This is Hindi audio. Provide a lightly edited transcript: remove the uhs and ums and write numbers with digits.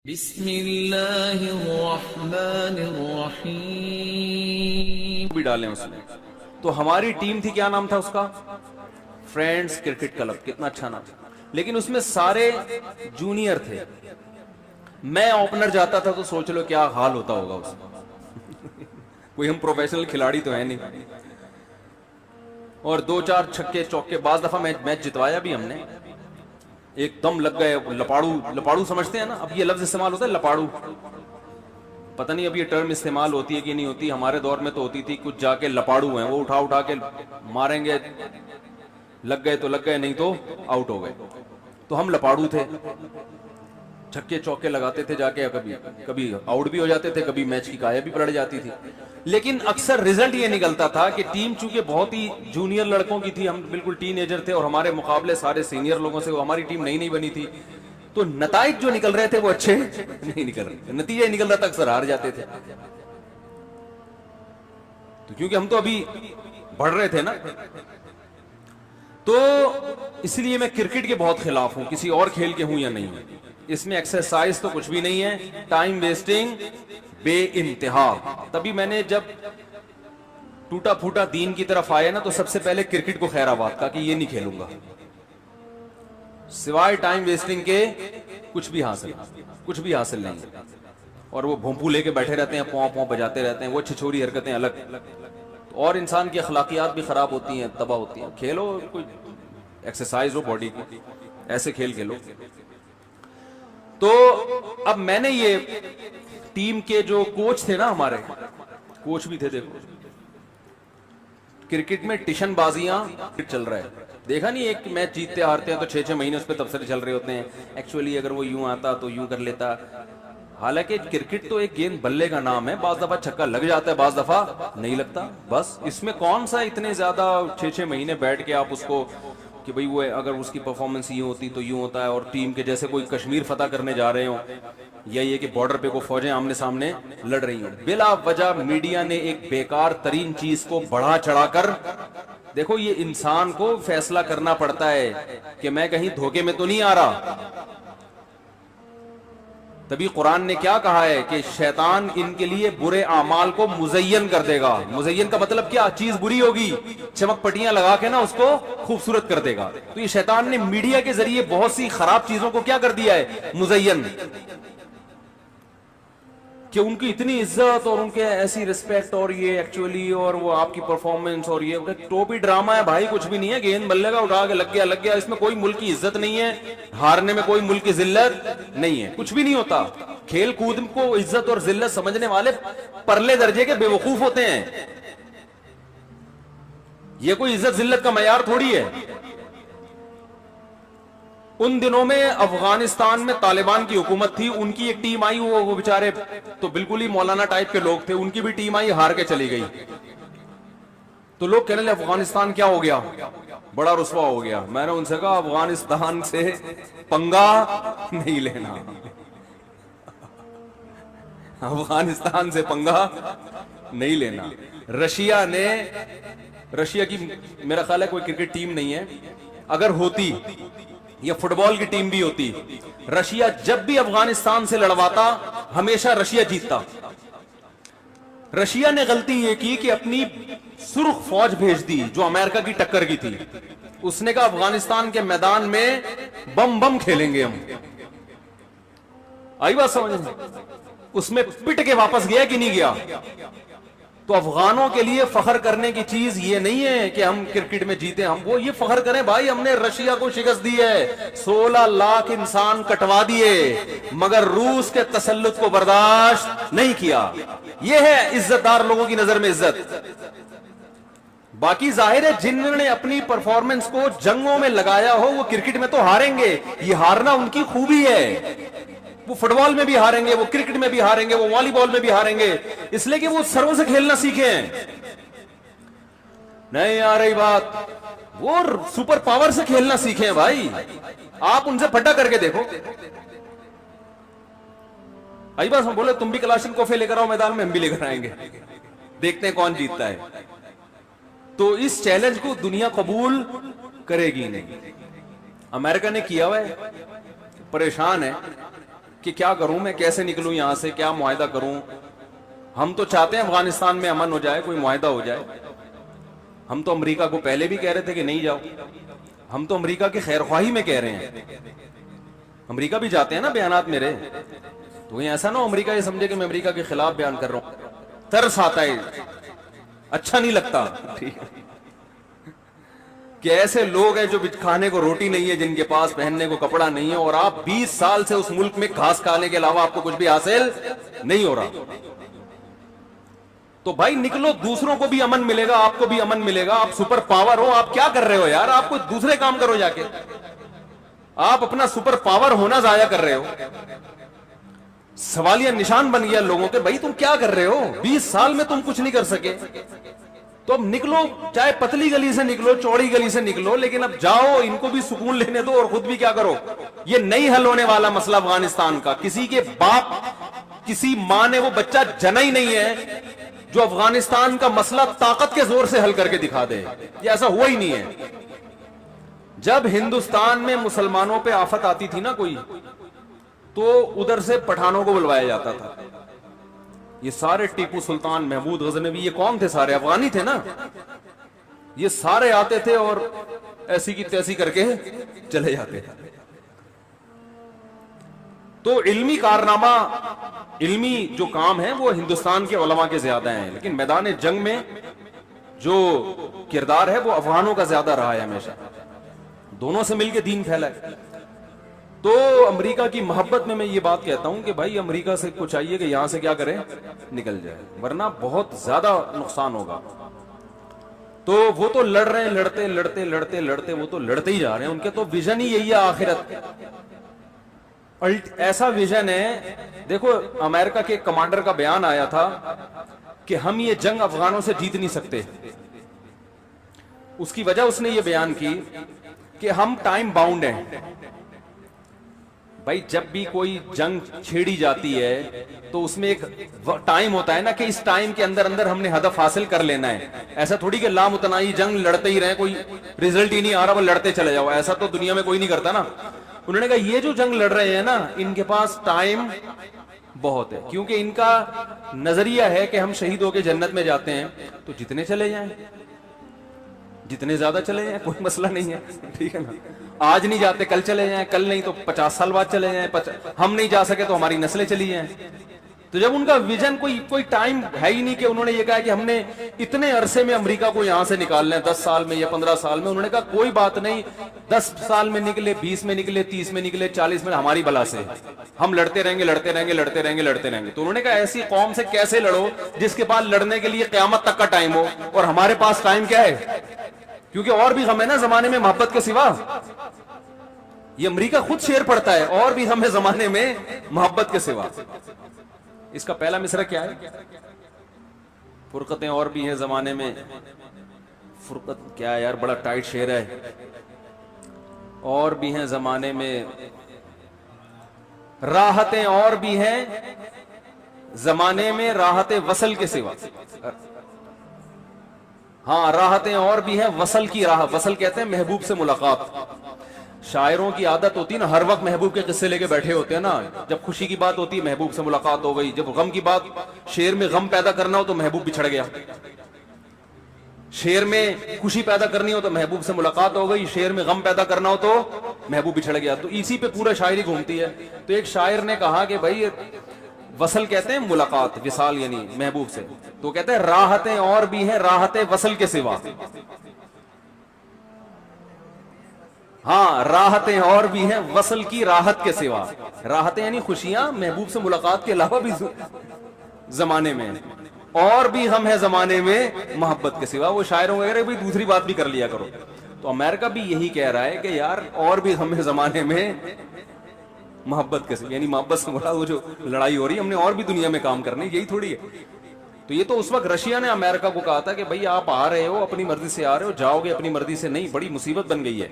बिस्मिल्लाहिर्रहमानिर्रहीम भी डालें उसमें। तो हमारी टीम थी, क्या नाम था उसका? Friends cricket club. कितना अच्छा नाम। लेकिन उसमें सारे जूनियर थे। मैं ओपनर जाता था तो सोच लो क्या हाल होता होगा उसका। कोई हम प्रोफेशनल खिलाड़ी तो है नहीं। और दो चार छक्के चौके, बाज दफा मैच जितवाया भी हमने। एकदम लग गए। लपाड़ू, लपाड़ू समझते हैं ना? अब ये लफ्ज इस्तेमाल होता है लपाड़ू। पता नहीं अब ये टर्म इस्तेमाल होती है कि नहीं होती। हमारे दौर में तो होती थी। कुछ जाके लपाड़ू हैं, वो उठा उठा के मारेंगे। लग गए तो लग गए, नहीं तो आउट हो गए। तो हम लपाड़ू थे, छक्के चौके लगाते थे जाके। कभी कभी आउट भी हो जाते थे, कभी मैच की काया भी पलट जाती थी। लेकिन अक्सर रिजल्ट ये निकलता था कि टीम चूंकि बहुत ही जूनियर लड़कों की थी, हम बिल्कुल टीनेजर थे, और हमारे मुकाबले सारे सीनियर लोगों से हमारी टीम नई नई बनी थी, तो नताइज जो निकल रहे थे वो अच्छे नहीं निकल रहे। नतीजा निकल रहा था, अक्सर हार जाते थे। तो क्योंकि हम तो अभी बढ़ रहे थे ना, तो इसलिए मैं क्रिकेट के बहुत खिलाफ हूं, किसी और खेल के हूं या नहीं। इसमें एक्सरसाइज तो कुछ भी नहीं है, टाइम वेस्टिंग बे इंतहा। तभी मैंने जब टूटा फूटा दीन की तरफ आया ना, तो सबसे पहले क्रिकेट को खैराबाद का कि ये नहीं खेलूंगा, सिवाय टाइम वेस्टिंग के कुछ भी हासिल नहीं। और वो भोंपू लेके बैठे रहते हैं, पौ पौ बजाते रहते हैं, वो छिछोरी हरकतें अलग। और इंसान की अखलाकियात भी खराब होती हैं, तबाह होती हैं। खेलो, कोई एक्सरसाइज हो बॉडी की, ऐसे खेल खेलो। तो अब मैंने ये टीम के जो कोच थे ना, हमारे कोच भी थे, देखो क्रिकेट में टिशन बाजियां चल रहा है। देखा नहीं, एक मैच जीतते हारते हैं तो 6-6 महीने उस पर तबसरे चल रहे होते हैं। एक्चुअली अगर वो यूं आता तो यूं कर लेता। हालांकि क्रिकेट तो एक गेंद बल्ले का नाम है, बाज दफा छक्का लग जाता है, बाज दफा नहीं लगता। बस इसमें कौन सा इतने ज्यादा 6-6 महीने बैठ के आप उसको कि भाई वो अगर उसकी परफॉर्मेंस यूं होती तो यूं होता है। और टीम के जैसे कोई कश्मीर फतह करने जा रहे हो, या ये कि बॉर्डर पे को फौजें आमने सामने लड़ रही हो। बिला वजह मीडिया ने एक बेकार तरीन चीज को बढ़ा चढ़ाकर, देखो ये इंसान को फैसला करना पड़ता है कि मैं कहीं धोखे में तो नहीं आ रहा। तभी कुरान ने क्या कहा है कि शैतान इनके लिए बुरे आमाल को मुज़य्यन कर देगा। मुज़य्यन का मतलब क्या? चीज बुरी होगी, चमक पट्टियां लगा के ना उसको खूबसूरत कर देगा। तो ये शैतान ने मीडिया के जरिए बहुत सी खराब चीजों को क्या कर दिया है? मुज़य्यन। कि उनकी इतनी इज्जत और उनके ऐसी रिस्पेक्ट, और ये एक्चुअली और वो आपकी परफॉर्मेंस, और ये टोपी ड्रामा है भाई, कुछ भी नहीं है। गेंद बल्ले का उठा के लग गया। इसमें कोई मुल्क की इज्जत नहीं है, हारने में कोई मुल्क की जिल्लत नहीं है, कुछ भी नहीं होता। खेल कूद को इज्जत और जिल्लत समझने वाले परले दर्जे के बेवकूफ होते हैं। ये कोई इज्जत जिल्लत का मयार थोड़ी है। उन दिनों में अफगानिस्तान में तालिबान की हुकूमत थी, उनकी एक टीम आई, वो बेचारे तो बिल्कुल ही मौलाना टाइप के लोग थे, उनकी भी टीम आई, हार के चली गई। तो लोग कहने लगे अफगानिस्तान क्या हो गया, बड़ा रुस्वा हो गया। मैंने उनसे कहा अफगानिस्तान से पंगा नहीं लेना, अफगानिस्तान से पंगा नहीं लेना। रशिया की मेरा ख्याल है कोई क्रिकेट टीम नहीं है, अगर होती या फुटबॉल की टीम भी होती, रशिया जब भी अफगानिस्तान से लड़वाता हमेशा रशिया जीतता। रशिया ने गलती यह की कि अपनी सुर्ख फौज भेज दी जो अमेरिका की टक्कर की थी। उसने कहा अफगानिस्तान के मैदान में बम बम खेलेंगे हम। आई बात समझ में? उसमें पिट के वापस गया कि नहीं गया? तो अफगानों के लिए फख्र करने की चीज ये नहीं है कि हम क्रिकेट में जीते, हम वो ये फख्र करें भाई हमने रशिया को शिकस्त दी है, 16 लाख इंसान कटवा दिए, मगर रूस के तसल्लुत को बर्दाश्त नहीं किया। ये है इज्जतदार लोगों की नजर में इज्जत। बाकी जाहिर है जिन्होंने अपनी परफॉर्मेंस को जंगों में लगाया हो वो क्रिकेट में तो हारेंगे, ये हारना उनकी खूबी है। वो फुटबॉल में भी हारेंगे, वो क्रिकेट में भी हारेंगे, वो वॉलीबॉल में भी हारेंगे, इसलिए कि वो सर्व से खेलना सीखे हैं। नहीं आ रही बात, वो सुपर पावर से खेलना सीखे हैं भाई। आप उनसे फटा करके देखो। आई बात हम बोले तुम भी कलाशिनकोफ लेकर आओ मैदान में, हम भी लेकर आएंगे, देखते हैं कौन जीतता है। तो इस चैलेंज को दुनिया कबूल करेगी नहीं। अमेरिका ने किया हुआ है, परेशान है कि क्या करूं मैं, कैसे निकलूं यहां से, क्या मुआहदा करूं। हम तो चाहते हैं अफगानिस्तान में अमन हो जाए, कोई मुआहदा हो जाए। हम तो अमेरिका को पहले भी कह रहे थे कि नहीं जाओ, हम तो अमेरिका की खैरख्वाही में कह रहे हैं। अमेरिका भी जाते हैं ना बयानात मेरे, तो ये ऐसा ना अमेरिका ये समझे कि मैं अमेरिका के खिलाफ बयान कर रहा हूं। तरस आता है, अच्छा नहीं लगता कि ऐसे लोग हैं जो खाने को रोटी नहीं है, जिनके पास पहनने को कपड़ा नहीं है, और आप 20 साल से उस मुल्क में घास खाने के अलावा आपको कुछ भी हासिल नहीं हो रहा। तो भाई निकलो, दूसरों को भी अमन मिलेगा, आपको भी अमन मिलेगा। आप सुपर पावर हो, आप क्या कर रहे हो यार, आप कुछ दूसरे काम करो जाके। आप अपना सुपर पावर होना जाया कर रहे हो। सवालिया निशान बन गया लोगों के, भाई तुम क्या कर रहे हो, 20 साल में तुम कुछ नहीं कर सके। तो अब निकलो, चाहे पतली गली से निकलो, चौड़ी गली से निकलो, लेकिन अब जाओ, इनको भी सुकून लेने दो और खुद भी क्या करो। ये नहीं हल होने वाला मसला अफगानिस्तान का। किसी के बाप, किसी मां ने वो बच्चा जना ही नहीं है जो अफगानिस्तान का मसला ताकत के जोर से हल करके दिखा दे। ये ऐसा हुआ ही नहीं है। जब हिंदुस्तान में मुसलमानों पे आफत आती थी ना कोई, तो उधर से पठानों को बुलवाया जाता था। ये सारे टीपू सुल्तान, महमूद गजनवी, ये कौन थे, सारे अफगानी थे ना। ये सारे आते थे और ऐसी की तैसी करके चले जाते थे। तो इल्मी कारनामा, इल्मी जो काम है वो हिंदुस्तान के उलमा के ज्यादा हैं, लेकिन मैदान जंग में जो किरदार है वो अफगानों का ज्यादा रहा है हमेशा। दोनों से मिलकर दीन फैला है। तो अमेरिका की मोहब्बत में मैं ये बात कहता हूं कि भाई अमेरिका से कुछ चाहिए कि यहां से क्या करें, निकल जाए, वरना बहुत ज्यादा नुकसान होगा। तो वो तो लड़ रहे हैं, लड़ते लड़ते लड़ते लड़ते वो तो लड़ते ही जा रहे हैं। उनके तो विजन ही यही है आखिरत, ऐसा विजन है। देखो अमेरिका के कमांडर का बयान आया था कि हम ये जंग अफगानों से जीत नहीं सकते। उसकी वजह उसने ये बयान की कि हम टाइम बाउंड हैं। भाई जब भी कोई जंग छेड़ी जाती है तो उसमें एक टाइम होता है ना कि इस टाइम के अंदर अंदर हमने हदफ हासिल कर लेना है। ऐसा थोड़ी कि लामुतनाई जंग लड़ते ही रहे, कोई रिजल्ट ही नहीं आ रहा, वो लड़ते चले जाओ, ऐसा तो दुनिया में कोई नहीं करता ना। उन्होंने कहा ये जो जंग लड़ रहे हैं ना, इनके पास टाइम बहुत है, क्योंकि इनका नजरिया है कि हम शहीद होकर जन्नत में जाते हैं तो जितने चले जाएं, जितने ज्यादा चले जाएं, कोई मसला नहीं है, ठीक है ना। आज नहीं जाते कल चले जाएं, कल नहीं तो 50 साल बाद चले जाएं, हम नहीं जा सके तो हमारी नस्लें चली जाएं। तो जब उनका विजन कोई टाइम है ही नहीं कि उन्होंने ये कहा कि हमने इतने अरसे में अमेरिका को यहां से निकालना है, 10 साल में या 15 साल में। उन्होंने कहा कोई बात नहीं, 10 साल में निकले, 20 में निकले, 30 में निकले, 40 में, हमारी बला से हम लड़ते रहेंगे, लड़ते रहेंगे, लड़ते रहेंगे, लड़ते रहेंगे। तो उन्होंने कहा ऐसी कौम से कैसे लड़ो जिसके पास लड़ने के लिए क़यामत तक का टाइम हो, और हमारे पास टाइम क्या है, क्योंकि और भी हम है ना जमाने में मोहब्बत के सिवा। ये अमेरिका खुद शेर पड़ता है, और भी हमें जमाने में मोहब्बत के सिवा। इसका पहला मिसरा क्या है, फुरकतें और भी हैं जमाने में। फुरकत क्या है यार, बड़ा टाइट शेर है। और भी हैं जमाने में, राहतें और भी हैं जमाने में, राहतें वसल के सिवा। हाँ, राहतें और भी हैं वसल की राह। वसल कहते हैं महबूब से मुलाकात। शायरों की आदत होती है ना, हर वक्त महबूब के किस्से लेके बैठे होते हैं ना। जब खुशी की बात होती है महबूब से मुलाकात हो गई, जब गम की बात, शेर में गम पैदा करना हो तो महबूब बिछड़ गया, शेर में खुशी पैदा करनी हो तो महबूब से मुलाकात हो गई, शेर में गम पैदा करना हो तो महबूब बिछड़ गया। तो इसी पे पूरा शायरी घूमती है। तो एक शायर ने कहा कि भाई वसल कहते हैं मुलाकात, विसाल यानी महबूब से, तो कहते हैं राहतें और भी हैं, राहतें वसल के सिवा। हाँ, राहतें और भी हैं वसल की राहत के सिवा। राहतें यानी खुशियां महबूब से मुलाकात के अलावा भी जमाने में, और भी हम हैं जमाने में मोहब्बत के सिवा। वो शायरों वगैरह भी दूसरी बात भी कर लिया करो। तो अमेरिका भी यही कह रहा है कि यार और भी हम हैं जमाने में मोहब्बत के सिवा, यानी मोहब्बत से मुराद वो जो लड़ाई हो रही है, हमने और भी दुनिया में काम करने, यही थोड़ी है। तो ये तो उस वक्त रशिया ने अमेरिका को कहा था कि भाई आप आ रहे हो अपनी मर्जी से आ रहे हो, जाओगे अपनी मर्जी से नहीं, बड़ी मुसीबत बन गई है।